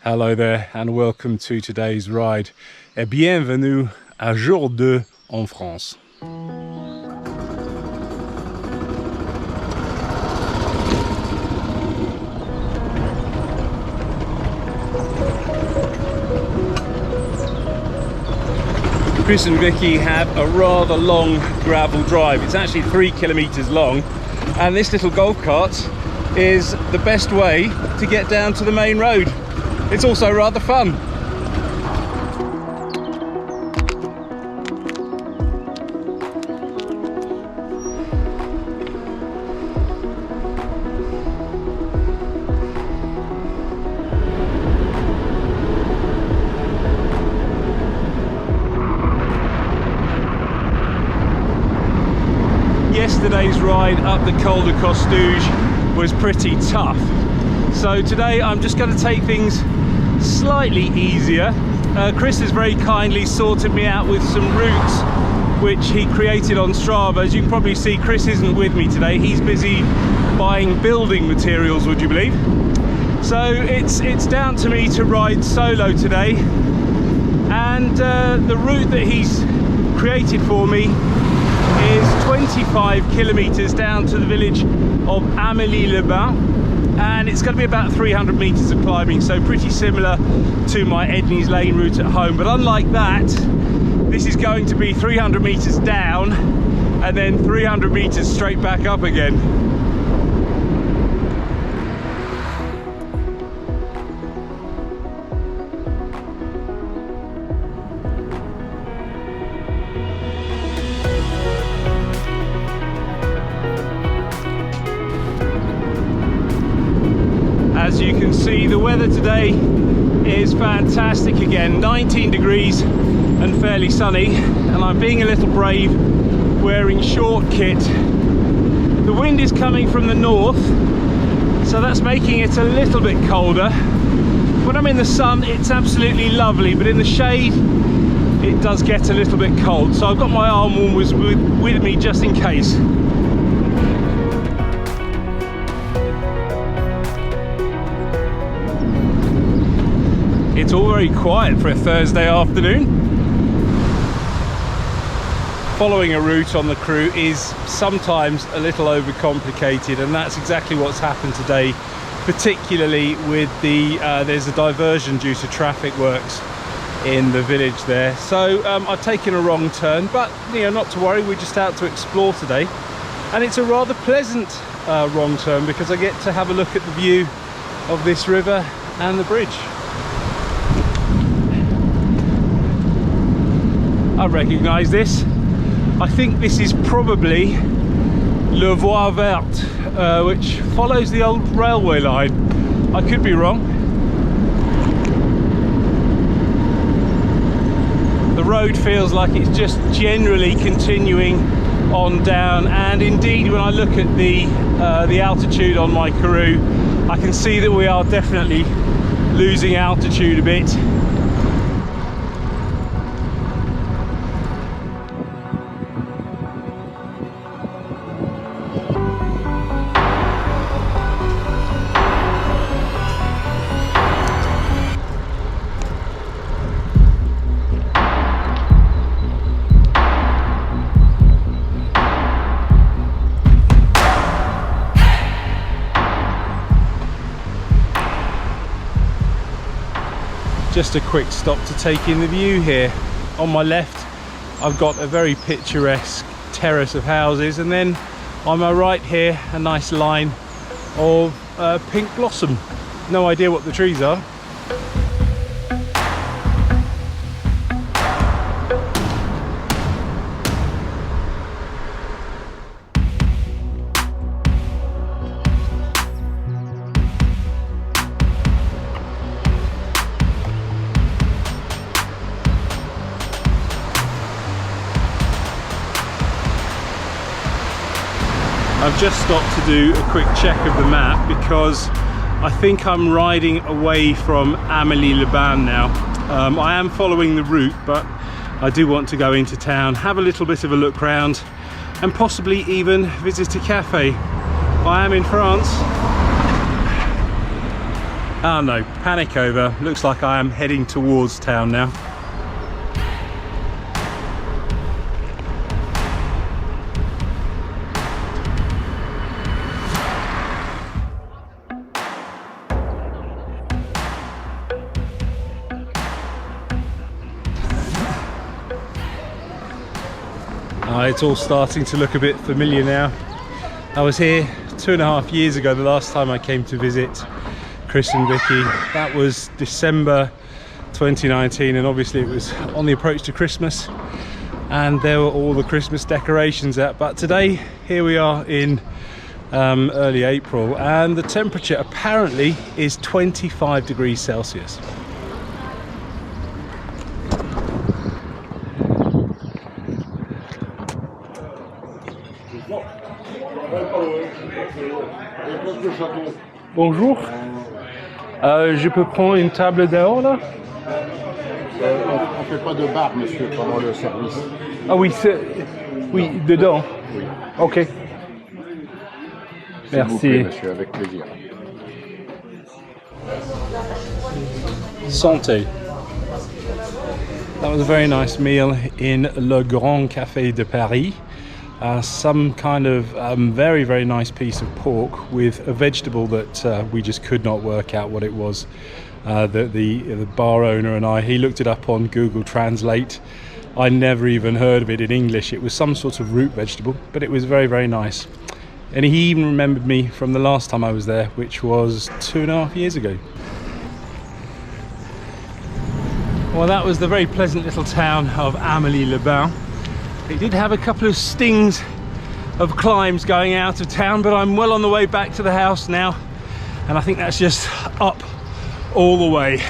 Hello there and welcome to today's ride. Et bienvenue à jour 2 en France. Chris and Vicky have a rather long gravel drive. It's actually 3 kilometers long, and this little golf cart is the best way to get down to the main road. It's also rather fun. Yesterday's ride up the Col de Costouge was pretty tough, so today I'm just going to take things slightly easier. Chris has very kindly sorted me out with some routes which he created on Strava. As you can probably see, Chris isn't with me today. He's busy buying building materials, would you believe? So it's down to me to ride solo today, and the route that he's created for me is 25 kilometers down to the village of Amélie-les-Bains, and it's going to be about 300 meters of climbing, so pretty similar to my Edney's Lane route at home. But unlike that, this is going to be 300 meters down and then 300 meters straight back up again. As you can see, the weather today is fantastic again, 19 degrees and fairly sunny, and I'm being a little brave wearing short kit. The wind is coming from the north, so that's making it a little bit colder. When I'm in the sun it's absolutely lovely, but in the shade it does get a little bit cold, so I've got my arm warmers with me just in case. It's all very quiet for a Thursday afternoon. Following a route on the Cru is sometimes a little overcomplicated, and that's exactly what's happened today, particularly with the there's a diversion due to traffic works in the village there. So I've taken a wrong turn, but you know, not to worry, we're just out to explore today, and it's a rather pleasant wrong turn because I get to have a look at the view of this river and the bridge. I recognise this. I think this is probably Le Voie Verte, which follows the old railway line. I could be wrong. The road feels like it's just generally continuing on down, and indeed when I look at the altitude on my Karoo, I can see that we are definitely losing altitude a bit. Just a quick stop to take in the view here. On my left I've got a very picturesque terrace of houses, and then on my right here a nice line of pink blossom. No idea what the trees are. I've just stopped to do a quick check of the map because I think I'm riding away from Amélie-les-Bains now. I am following the route, but I do want to go into town, have a little bit of a look round, and possibly even visit a cafe. I am in France. Oh no, panic over. Looks like I am heading towards town now. It's all starting to look a bit familiar now. I was here 2.5 years ago, the last time I came to visit Chris and Vicky. That was December 2019, and obviously it was on the approach to Christmas and there were all the Christmas decorations out. But today, here we are in early April, and the temperature apparently is 25 degrees Celsius. Bonjour. Je peux prendre une table dehors là? On ne fait pas de bar, monsieur, pendant le service. Ah oui, oui, dedans. Oui. Ok. S'il vous plaît, Merci. monsieur, avec plaisir. Santé. That was a very nice meal in Le Grand Café de Paris. Some kind of very, very nice piece of pork with a vegetable that we just could not work out what it was. The bar owner and he looked it up on Google Translate. I never even heard of it in English. It was some sort of root vegetable, but it was very, very nice. And he even remembered me from the last time I was there, which was 2.5 years ago. Well, that was the very pleasant little town of Amélie-les-Bains. It did have a couple of stings of climbs going out of town, but I'm well on the way back to the house now, and I think that's just up all the way.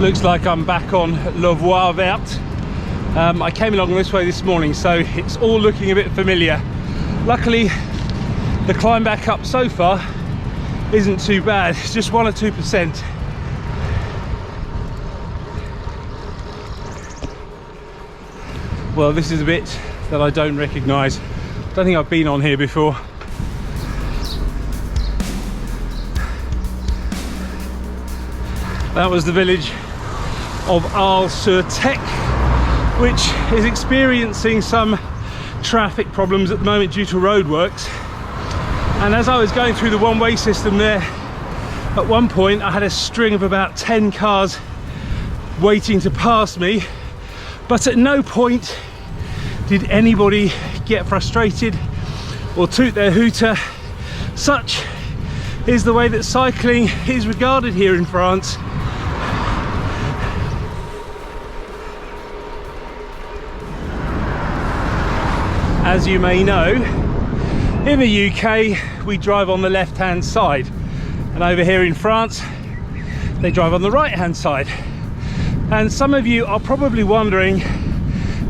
Looks like I'm back on La Voie Verte. I came along this way this morning, so it's all looking a bit familiar. Luckily, the climb back up so far isn't too bad. It's just 1 or 2%. Well, this is a bit that I don't recognise. Don't think I've been on here before. That was the village of Arles-sur-Tech, which is experiencing some traffic problems at the moment due to roadworks. And as I was going through the one-way system there, at one point I had a string of about 10 cars waiting to pass me, but at no point did anybody get frustrated or toot their hooter. Such is the way that cycling is regarded here in France. As you may know, in the UK, we drive on the left-hand side, and over here in France, they drive on the right-hand side. And some of you are probably wondering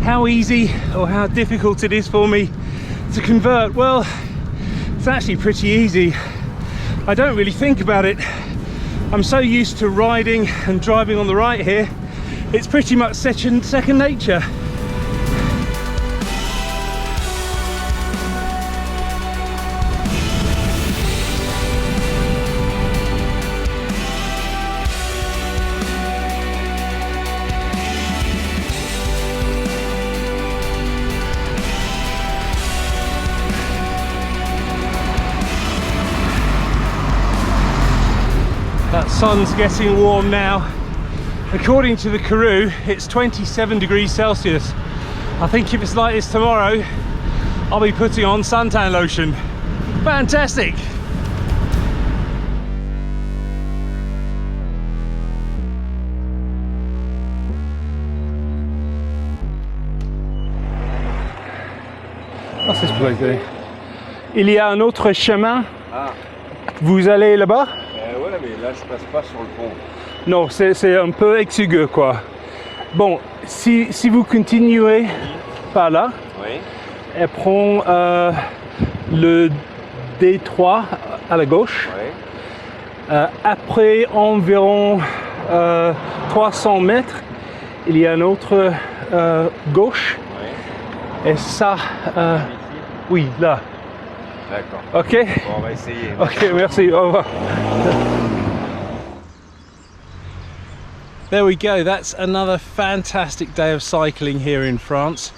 how easy or how difficult it is for me to convert. Well, it's actually pretty easy. I don't really think about it. I'm so used to riding and driving on the right here, it's pretty much second nature. That sun's getting warm now. According to the Karoo, it's 27 degrees Celsius. I think if it's like this tomorrow, I'll be putting on suntan lotion. Fantastic! Ah, c'est ce. Il y a un autre chemin. Ah. Vous allez là-bas? Ouais, mais là, je passe pas sur le pont. Non, c'est un peu exigu, quoi. Bon, si vous continuez par là, Oui. et prend le D3 à la gauche. Oui. Après environ 300 mètres, il y a un autre gauche. Oui. Et ça, Oui, là. D'accord. Ok. Bon, on va essayer. Ok, merci. Au revoir. There we go. That's another fantastic day of cycling here in France.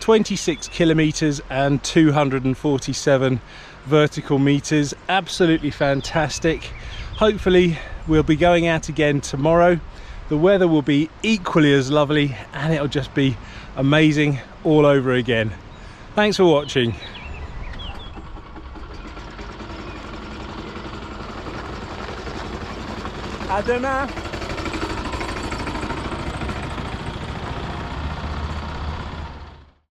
26 kilometers and 247 vertical meters. Absolutely fantastic. Hopefully we'll be going out again tomorrow. The weather will be equally as lovely and it'll just be amazing all over again. Thanks for watching. À demain.